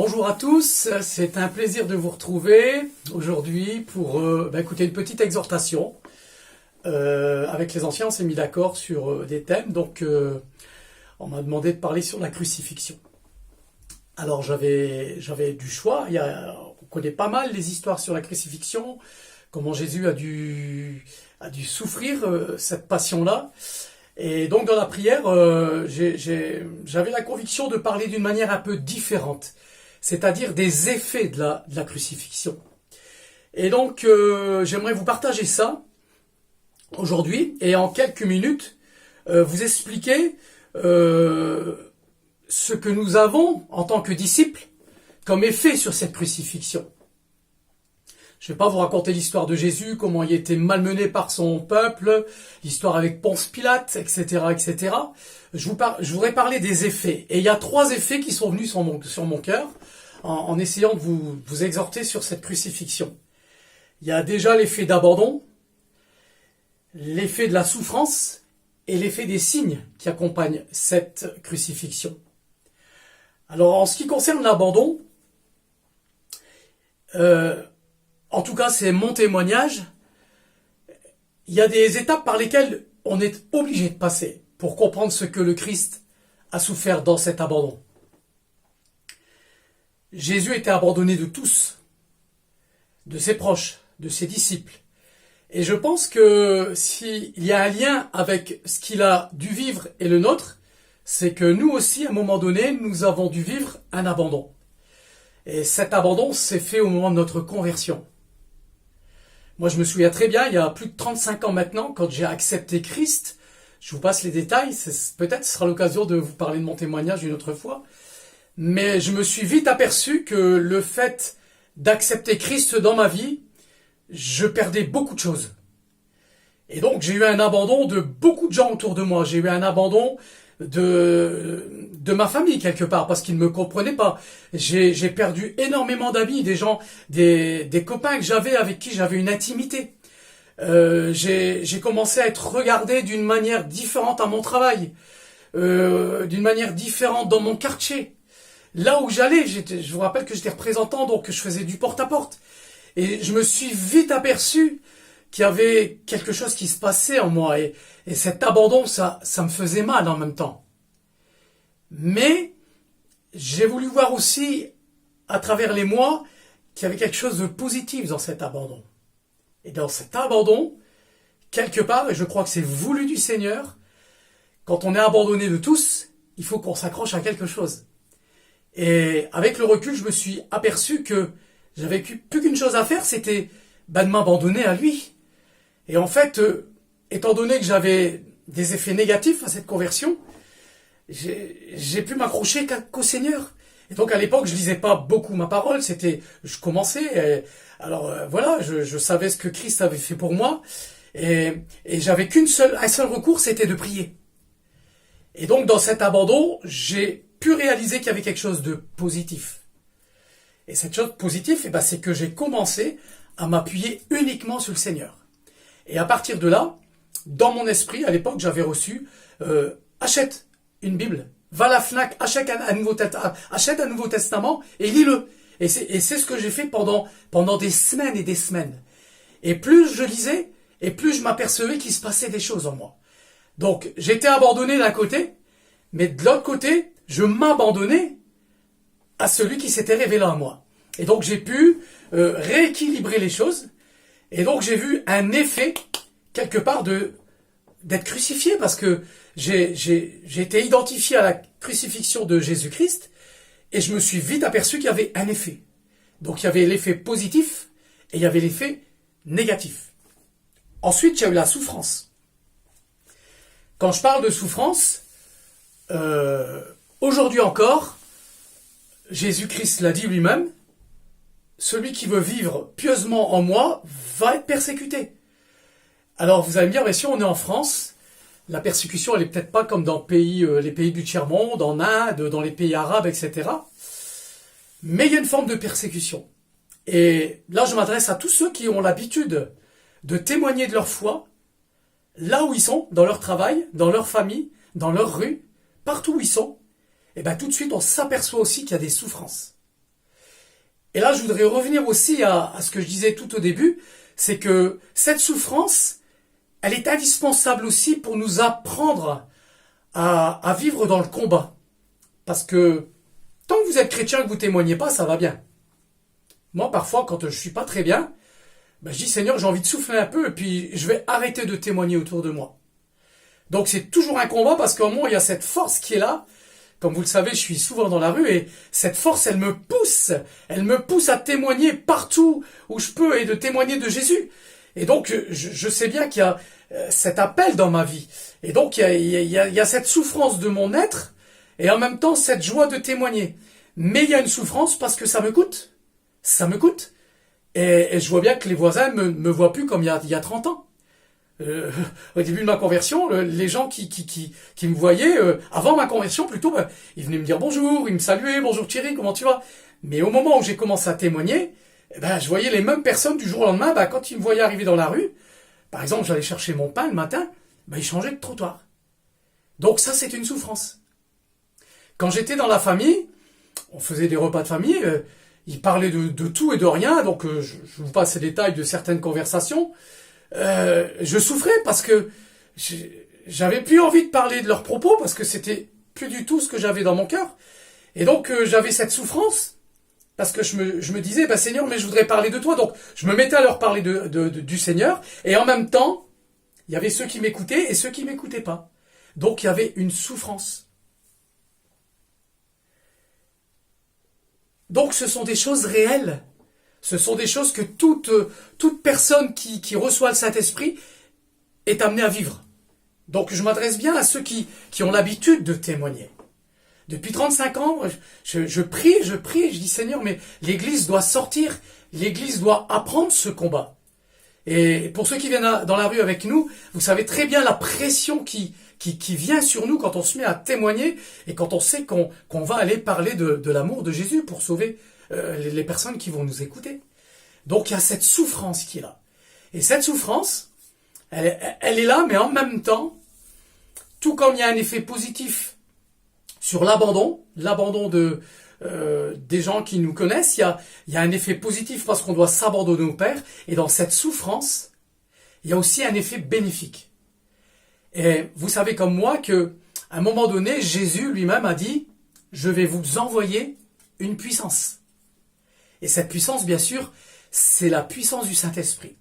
Bonjour à tous, c'est un plaisir de vous retrouver aujourd'hui pour écouter une petite exhortation. Avec les anciens, on s'est mis d'accord sur des thèmes, donc on m'a demandé de parler sur la crucifixion. Alors j'avais du choix, on connaît pas mal les histoires sur la crucifixion, comment Jésus a dû souffrir cette passion-là. Et donc dans la prière, j'avais la conviction de parler d'une manière un peu différente, c'est-à-dire des effets de la crucifixion. Et donc j'aimerais vous partager ça aujourd'hui et en quelques minutes vous expliquer ce que nous avons en tant que disciples comme effet sur cette crucifixion. Je ne vais pas vous raconter l'histoire de Jésus, comment il était malmené par son peuple, l'histoire avec Ponce Pilate, etc., etc. Je voudrais parler des effets. Et il y a 3 effets qui sont venus sur mon cœur en essayant de vous exhorter sur cette crucifixion. Il y a déjà l'effet d'abandon, l'effet de la souffrance et l'effet des signes qui accompagnent cette crucifixion. Alors en ce qui concerne l'abandon, en tout cas, c'est mon témoignage. Il y a des étapes par lesquelles on est obligé de passer pour comprendre ce que le Christ a souffert dans cet abandon. Jésus était abandonné de tous, de ses proches, de ses disciples. Et je pense que s'il y a un lien avec ce qu'il a dû vivre et le nôtre, c'est que nous aussi, à un moment donné, nous avons dû vivre un abandon. Et cet abandon s'est fait au moment de notre conversion. Moi, je me souviens très bien, il y a plus de 35 ans maintenant, quand j'ai accepté Christ, je vous passe les détails, peut-être ce sera l'occasion de vous parler de mon témoignage une autre fois, mais je me suis vite aperçu que le fait d'accepter Christ dans ma vie, je perdais beaucoup de choses. Et donc, j'ai eu un abandon de beaucoup de gens autour de moi, j'ai eu un abandon de ma famille quelque part parce qu'ils ne me comprenaient pas. J'ai perdu énormément d'amis, des gens, des copains que j'avais avec qui j'avais une intimité. J'ai commencé à être regardé d'une manière différente à mon travail, d'une manière différente dans mon quartier. Là où j'allais, je vous rappelle que j'étais représentant, donc je faisais du porte-à-porte. Et je me suis vite aperçu qu'il y avait quelque chose qui se passait en moi. Et cet abandon, ça me faisait mal en même temps. Mais j'ai voulu voir aussi, à travers les mois, qu'il y avait quelque chose de positif dans cet abandon. Et dans cet abandon, quelque part, et je crois que c'est voulu du Seigneur, quand on est abandonné de tous, il faut qu'on s'accroche à quelque chose. Et avec le recul, je me suis aperçu que j'avais plus qu'une chose à faire, c'était de m'abandonner à lui. Et en fait, étant donné que j'avais des effets négatifs à cette conversion, j'ai pu m'accrocher qu'au Seigneur. Et donc à l'époque, je lisais pas beaucoup ma parole, je commençais, voilà, je savais ce que Christ avait fait pour moi, et j'avais un seul recours, c'était de prier. Et donc dans cet abandon, j'ai pu réaliser qu'il y avait quelque chose de positif. Et cette chose positive, c'est que j'ai commencé à m'appuyer uniquement sur le Seigneur. Et à partir de là, dans mon esprit, à l'époque, j'avais reçu achète une Bible, va à la Fnac, achète un Nouveau Testament et lis-le. Et c'est ce que j'ai fait pendant des semaines et des semaines. Et plus je lisais, et plus je m'apercevais qu'il se passait des choses en moi. Donc, j'étais abandonné d'un côté, mais de l'autre côté, je m'abandonnais à celui qui s'était révélé à moi. Et donc, j'ai pu rééquilibrer les choses. Et donc, j'ai vu un effet, quelque part, d'être crucifié, parce que j'ai été identifié à la crucifixion de Jésus-Christ, et je me suis vite aperçu qu'il y avait un effet. Donc, il y avait l'effet positif, et il y avait l'effet négatif. Ensuite, il y a eu la souffrance. Quand je parle de souffrance, aujourd'hui encore, Jésus-Christ l'a dit lui-même, celui qui veut vivre pieusement en moi va être persécuté. Alors vous allez me dire, mais si on est en France, la persécution elle est peut-être pas comme dans les pays du tiers-monde, en Inde, dans les pays arabes, etc. Mais il y a une forme de persécution. Et là je m'adresse à tous ceux qui ont l'habitude de témoigner de leur foi, là où ils sont, dans leur travail, dans leur famille, dans leur rue, partout où ils sont, et tout de suite on s'aperçoit aussi qu'il y a des souffrances. Et là, je voudrais revenir aussi à ce que je disais tout au début, c'est que cette souffrance, elle est indispensable aussi pour nous apprendre à vivre dans le combat. Parce que tant que vous êtes chrétien et que vous témoignez pas, ça va bien. Moi, parfois, quand je suis pas très bien, je dis Seigneur, j'ai envie de souffler un peu et puis je vais arrêter de témoigner autour de moi. Donc c'est toujours un combat parce qu'en moi, il y a cette force qui est là. Comme vous le savez, je suis souvent dans la rue et cette force, elle me pousse à témoigner partout où je peux et de témoigner de Jésus. Et donc, je sais bien qu'il y a cet appel dans ma vie. Et donc, il y a cette souffrance de mon être et en même temps cette joie de témoigner. Mais il y a une souffrance parce que ça me coûte. Ça me coûte. Et je vois bien que les voisins me voient plus comme il y a 30 ans. Au début de ma conversion, les gens qui me voyaient, avant ma conversion plutôt, ils venaient me dire bonjour, ils me saluaient, bonjour Thierry, comment tu vas? Mais au moment où j'ai commencé à témoigner, je voyais les mêmes personnes du jour au lendemain, quand ils me voyaient arriver dans la rue, par exemple, j'allais chercher mon pain le matin, ils changeaient de trottoir. Donc ça, c'est une souffrance. Quand j'étais dans la famille, on faisait des repas de famille, ils parlaient de tout et de rien, donc je vous passe les détails de certaines conversations. Je souffrais parce que j'avais plus envie de parler de leurs propos parce que c'était plus du tout ce que j'avais dans mon cœur. Et donc j'avais cette souffrance parce que je me disais, Seigneur, mais je voudrais parler de toi. Donc je me mettais à leur parler du Seigneur et en même temps, il y avait ceux qui m'écoutaient et ceux qui m'écoutaient pas. Donc il y avait une souffrance. Donc ce sont des choses réelles. Ce sont des choses que toute personne qui reçoit le Saint-Esprit est amenée à vivre. Donc je m'adresse bien à ceux qui ont l'habitude de témoigner. Depuis 35 ans, je prie, je dis Seigneur, mais l'Église doit sortir, l'Église doit apprendre ce combat. Et pour ceux qui viennent dans la rue avec nous, vous savez très bien la pression qui vient sur nous quand on se met à témoigner et quand on sait qu'on va aller parler de l'amour de Jésus pour sauver les personnes qui vont nous écouter. Donc il y a cette souffrance qui est là. Et cette souffrance, elle est là, mais en même temps, tout comme il y a un effet positif sur l'abandon des gens qui nous connaissent, il y a un effet positif parce qu'on doit s'abandonner au Père. Et dans cette souffrance, il y a aussi un effet bénéfique. Et vous savez comme moi que à un moment donné, Jésus lui-même a dit « Je vais vous envoyer une puissance ». Et cette puissance, bien sûr, c'est la puissance du Saint-Esprit.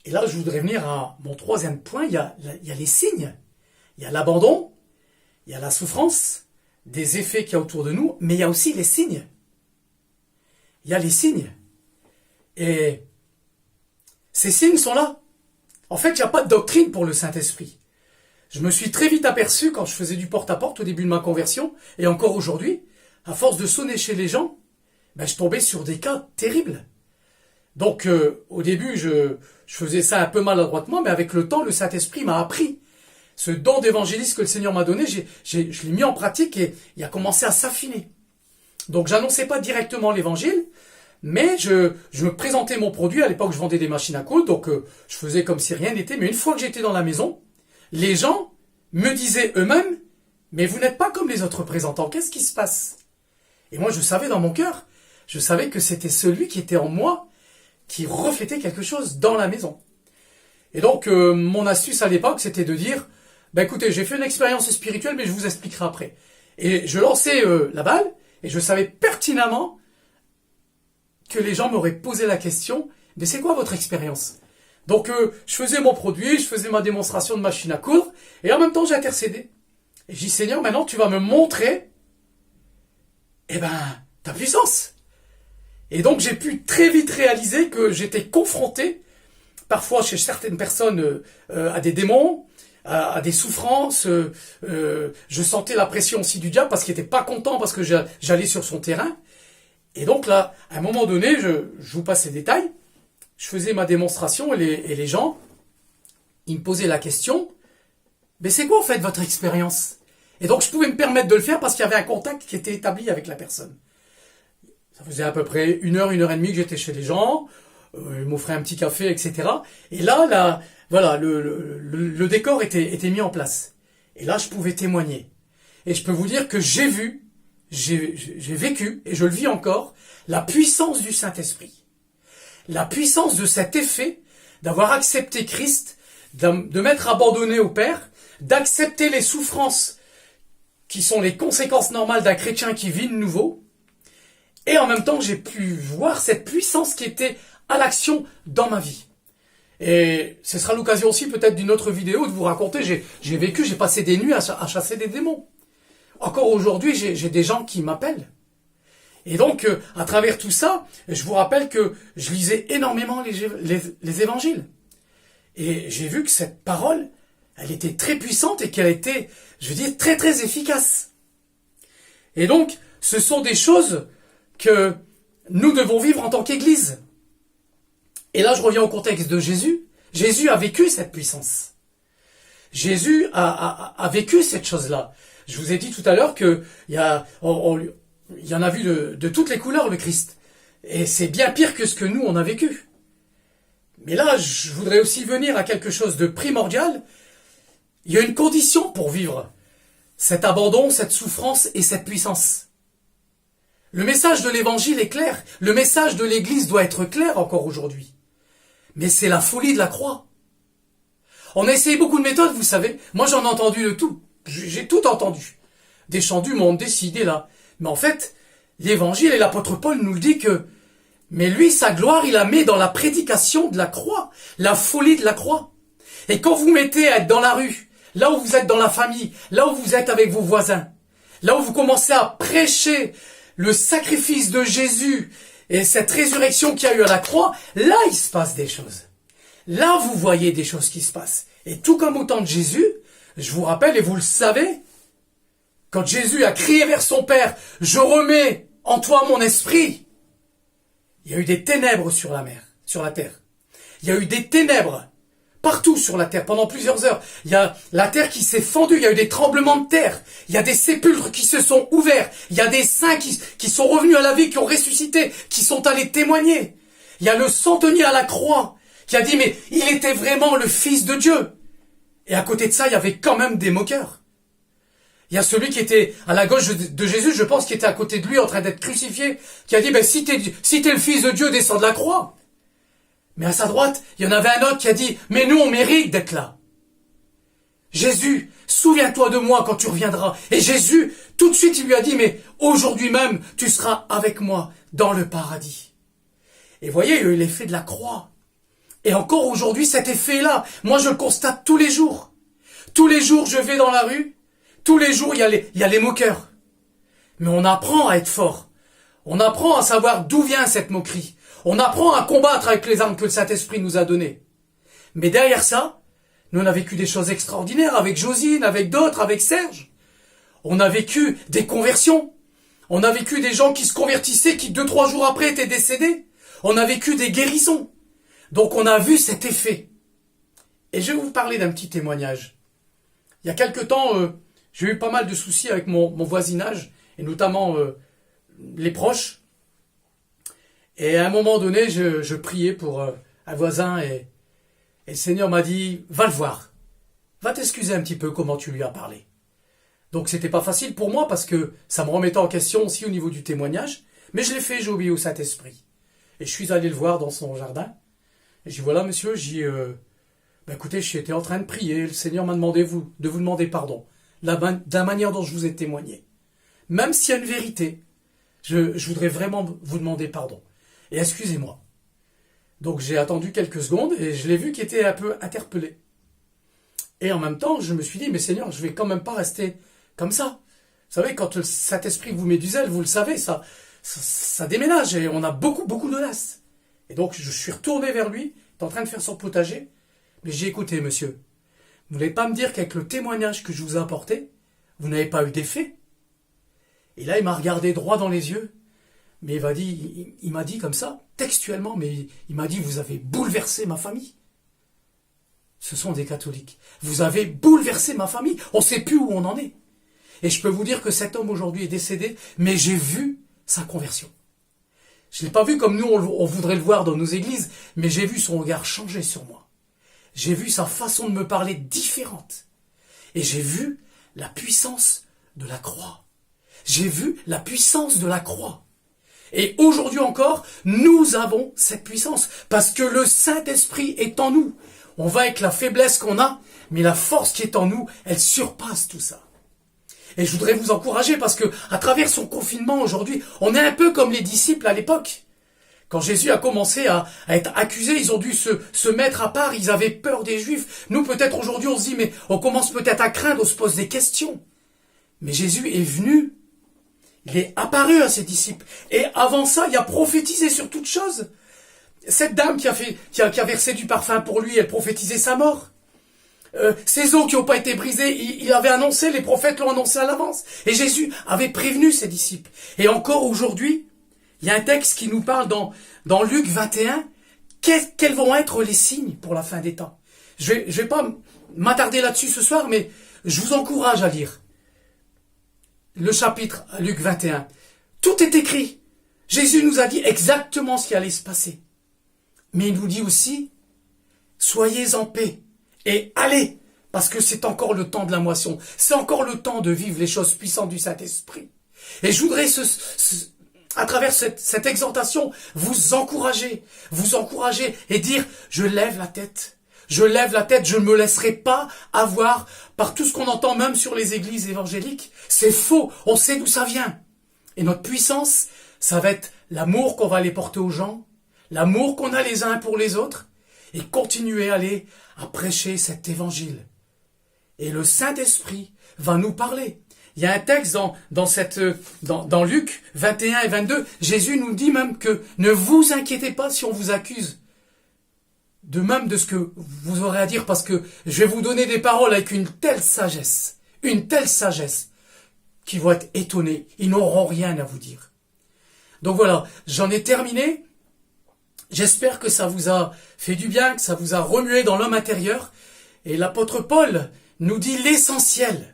Et là, je voudrais venir à mon troisième point. Il y a les signes. Il y a l'abandon, il y a la souffrance, des effets qu'il y a autour de nous, mais il y a aussi les signes. Il y a les signes. Et ces signes sont là. En fait, il n'y a pas de doctrine pour le Saint-Esprit. Je me suis très vite aperçu quand je faisais du porte-à-porte au début de ma conversion, et encore aujourd'hui, à force de sonner chez les gens, je tombais sur des cas terribles. Donc, au début, je faisais ça un peu maladroitement, mais avec le temps, le Saint-Esprit m'a appris. Ce don d'évangéliste que le Seigneur m'a donné, je l'ai mis en pratique et il a commencé à s'affiner. Donc, j'annonçais pas directement l'évangile, mais je me présentais mon produit. À l'époque, je vendais des machines à coudre, donc je faisais comme si rien n'était. Mais une fois que j'étais dans la maison, les gens me disaient eux-mêmes, mais vous n'êtes pas comme les autres représentants, qu'est-ce qui se passe? Et moi, je savais dans mon cœur, je savais que c'était celui qui était en moi, qui reflétait quelque chose dans la maison. Et donc, mon astuce à l'époque, c'était de dire, écoutez, j'ai fait une expérience spirituelle, mais je vous expliquerai après. Et je lançais la balle, et je savais pertinemment que les gens m'auraient posé la question, mais c'est quoi votre expérience? Donc, je faisais mon produit, je faisais ma démonstration de machine à coudre, et en même temps, j'intercédais. Et je dis, Seigneur, maintenant, tu vas me montrer, ta puissance. Et donc, j'ai pu très vite réaliser que j'étais confronté, parfois chez certaines personnes, à des démons, à des souffrances. Je sentais la pression aussi du diable parce qu'il n'était pas content parce que j'allais sur son terrain. Et donc là, à un moment donné, je vous passe les détails, je faisais ma démonstration et les gens, ils me posaient la question, mais c'est quoi en fait votre expérience? Et donc je pouvais me permettre de le faire parce qu'il y avait un contact qui était établi avec la personne. Ça faisait à peu près 1 heure et demie que j'étais chez les gens, ils m'offraient un petit café, etc. Et là, voilà, le décor était mis en place. Et là, je pouvais témoigner. Et je peux vous dire que j'ai vu j'ai vécu, et je le vis encore, la puissance du Saint-Esprit. La puissance de cet effet d'avoir accepté Christ, de m'être abandonné au Père, d'accepter les souffrances qui sont les conséquences normales d'un chrétien qui vit de nouveau. Et en même temps, j'ai pu voir cette puissance qui était à l'action dans ma vie. Et ce sera l'occasion aussi peut-être d'une autre vidéo de vous raconter, j'ai vécu, j'ai passé des nuits à chasser des démons. Encore aujourd'hui, j'ai des gens qui m'appellent. Et donc, à travers tout ça, je vous rappelle que je lisais énormément les évangiles. Et j'ai vu que cette parole, elle était très puissante et qu'elle était, je veux dire, très très efficace. Et donc, ce sont des choses que nous devons vivre en tant qu'Église. Et là, je reviens au contexte de Jésus. Jésus a vécu cette puissance. Jésus a vécu cette chose-là. Je vous ai dit tout à l'heure qu'il y en a vu de toutes les couleurs, le Christ. Et c'est bien pire que ce que nous, on a vécu. Mais là, je voudrais aussi venir à quelque chose de primordial. Il y a une condition pour vivre cet abandon, cette souffrance et cette puissance. Le message de l'Évangile est clair. Le message de l'Église doit être clair encore aujourd'hui. Mais c'est la folie de la croix. On a essayé beaucoup de méthodes, vous savez. Moi, j'en ai entendu de tout. J'ai tout entendu. Des chants du monde, des ci, des là. Mais en fait, l'Évangile et l'apôtre Paul nous le dit que, mais lui, sa gloire, il la met dans la prédication de la croix. La folie de la croix. Et quand vous mettez à être dans la rue, là où vous êtes dans la famille, là où vous êtes avec vos voisins, là où vous commencez à prêcher le sacrifice de Jésus et cette résurrection qu'il y a eu à la croix, là, il se passe des choses. Là, vous voyez des choses qui se passent. Et tout comme au temps de Jésus, je vous rappelle, et vous le savez, quand Jésus a crié vers son Père, « Je remets en toi mon esprit », il y a eu des ténèbres sur la mer, sur la terre. Il y a eu des ténèbres partout sur la terre pendant plusieurs heures. Il y a la terre qui s'est fendue, il y a eu des tremblements de terre, il y a des sépulcres qui se sont ouverts, il y a des saints qui sont revenus à la vie, qui ont ressuscité, qui sont allés témoigner. Il y a le centenier à la croix qui a dit, mais il était vraiment le Fils de Dieu. Et à côté de ça, il y avait quand même des moqueurs. Il y a celui qui était à la gauche de Jésus, je pense, qui était à côté de lui en train d'être crucifié, qui a dit, ben, si t'es le Fils de Dieu, descends de la croix. Mais à sa droite, il y en avait un autre qui a dit, mais nous, on mérite d'être là. Jésus, souviens-toi de moi quand tu reviendras. Et Jésus, tout de suite, il lui a dit, mais aujourd'hui même, tu seras avec moi dans le paradis. Et voyez, il y a eu l'effet de la croix. Et encore aujourd'hui, cet effet-là, moi, je le constate tous les jours. Tous les jours, je vais dans la rue. Tous les jours, il y a les moqueurs. Mais on apprend à être fort. On apprend à savoir d'où vient cette moquerie. On apprend à combattre avec les armes que le Saint-Esprit nous a données. Mais derrière ça, nous on a vécu des choses extraordinaires avec Josine, avec d'autres, avec Serge. On a vécu des conversions. On a vécu des gens qui se convertissaient, qui 2-3 jours après étaient décédés. On a vécu des guérisons. Donc on a vu cet effet. Et je vais vous parler d'un petit témoignage. Il y a quelque temps, j'ai eu pas mal de soucis avec mon voisinage, et notamment les proches. Et à un moment donné, je priais pour un voisin, et le Seigneur m'a dit, va le voir. Va t'excuser un petit peu comment tu lui as parlé. Donc c'était pas facile pour moi, parce que ça me remettait en question aussi au niveau du témoignage. Mais je l'ai fait, j'ai obéi au Saint-Esprit. Et je suis allé le voir dans son jardin. Et j'ai dit, voilà monsieur, écoutez, j'étais en train de prier, le Seigneur m'a demandé de vous demander pardon, de la manière dont je vous ai témoigné. Même s'il y a une vérité, je voudrais vraiment vous demander pardon. Et excusez-moi. Donc j'ai attendu quelques secondes et je l'ai vu qu'il était un peu interpellé. Et en même temps, je me suis dit, mais Seigneur, je vais quand même pas rester comme ça. Vous savez, quand le Saint-Esprit vous met du zèle, vous le savez, ça déménage et on a beaucoup d'audace. Et donc, je suis retourné vers lui, il est en train de faire son potager. Mais j'ai écouté, monsieur. Vous n'allez pas me dire qu'avec le témoignage que je vous ai apporté, vous n'avez pas eu d'effet? Et là, il m'a regardé droit dans les yeux. Mais il m'a dit comme ça, textuellement, mais il m'a dit, vous avez bouleversé ma famille. Ce sont des catholiques. Vous avez bouleversé ma famille. On ne sait plus où on en est. Et je peux vous dire que cet homme aujourd'hui est décédé, mais j'ai vu sa conversion. Je ne l'ai pas vu comme nous, on voudrait le voir dans nos églises, mais j'ai vu son regard changer sur moi. J'ai vu sa façon de me parler différente. Et j'ai vu la puissance de la croix. J'ai vu la puissance de la croix. Et aujourd'hui encore, nous avons cette puissance, parce que le Saint-Esprit est en nous. On va avec la faiblesse qu'on a, mais la force qui est en nous, elle surpasse tout ça. Et je voudrais vous encourager, parce que à travers son confinement aujourd'hui, on est un peu comme les disciples à l'époque. Quand Jésus a commencé à être accusé, ils ont dû se mettre à part, ils avaient peur des Juifs. Nous, peut-être aujourd'hui, on se dit, mais on commence peut-être à craindre, on se pose des questions. Mais Jésus est venu, il est apparu à ses disciples. Et avant ça, il a prophétisé sur toutes choses. Cette dame qui a versé du parfum pour lui, elle prophétisait sa mort. Ces os qui n'ont pas été brisés, il avait annoncé, les prophètes l'ont annoncé à l'avance. Et Jésus avait prévenu ses disciples. Et encore aujourd'hui, il y a un texte qui nous parle dans Luc 21, quels vont être les signes pour la fin des temps. Je vais pas m'attarder là-dessus ce soir, mais je vous encourage à lire le chapitre Luc 21. Tout est écrit. Jésus nous a dit exactement ce qui allait se passer. Mais il nous dit aussi, soyez en paix et allez, parce que c'est encore le temps de la moisson. C'est encore le temps de vivre les choses puissantes du Saint-Esprit. Et je voudrais, à travers cette exhortation, vous encourager et dire, je lève la tête, je ne me laisserai pas avoir par tout ce qu'on entend même sur les églises évangéliques. C'est faux, on sait d'où ça vient. Et notre puissance, ça va être l'amour qu'on va aller porter aux gens, l'amour qu'on a les uns pour les autres, et continuer à prêcher cet évangile. Et le Saint-Esprit va nous parler. Il y a un texte dans Luc 21 et 22, Jésus nous dit même que ne vous inquiétez pas si on vous accuse. De même de ce que vous aurez à dire, parce que je vais vous donner des paroles avec une telle sagesse, qui vont être étonnés. Ils n'auront rien à vous dire. Donc voilà, j'en ai terminé. J'espère que ça vous a fait du bien, que ça vous a remué dans l'homme intérieur. Et l'apôtre Paul nous dit l'essentiel,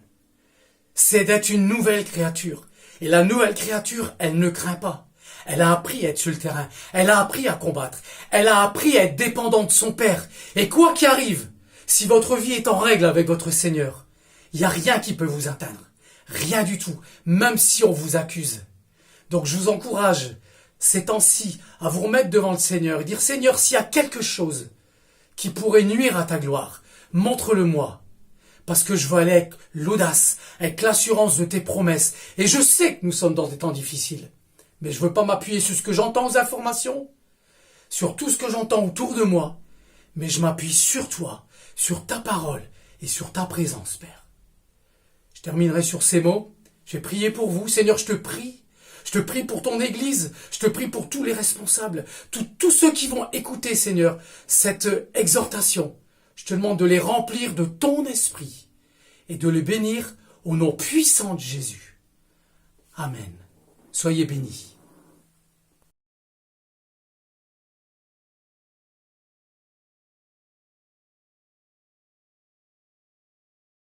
c'est d'être une nouvelle créature. Et la nouvelle créature, elle ne craint pas. Elle a appris à être sur le terrain. Elle a appris à combattre. Elle a appris à être dépendante de son Père. Et quoi qu'il arrive, si votre vie est en règle avec votre Seigneur, il n'y a rien qui peut vous atteindre. Rien du tout. Même si on vous accuse. Donc je vous encourage, ces temps-ci, à vous remettre devant le Seigneur et dire, Seigneur, s'il y a quelque chose qui pourrait nuire à ta gloire, montre-le-moi. Parce que je veux aller avec l'audace, avec l'assurance de tes promesses. Et je sais que nous sommes dans des temps difficiles. Mais je ne veux pas m'appuyer sur ce que j'entends aux informations, sur tout ce que j'entends autour de moi. Mais je m'appuie sur toi, sur ta parole et sur ta présence, Père. Je terminerai sur ces mots. Je vais prier pour vous. Seigneur, je te prie. Je te prie pour ton Église. Je te prie pour tous les responsables. Tous ceux qui vont écouter, Seigneur, cette exhortation. Je te demande de les remplir de ton esprit et de les bénir au nom puissant de Jésus. Amen. Soyez bénis.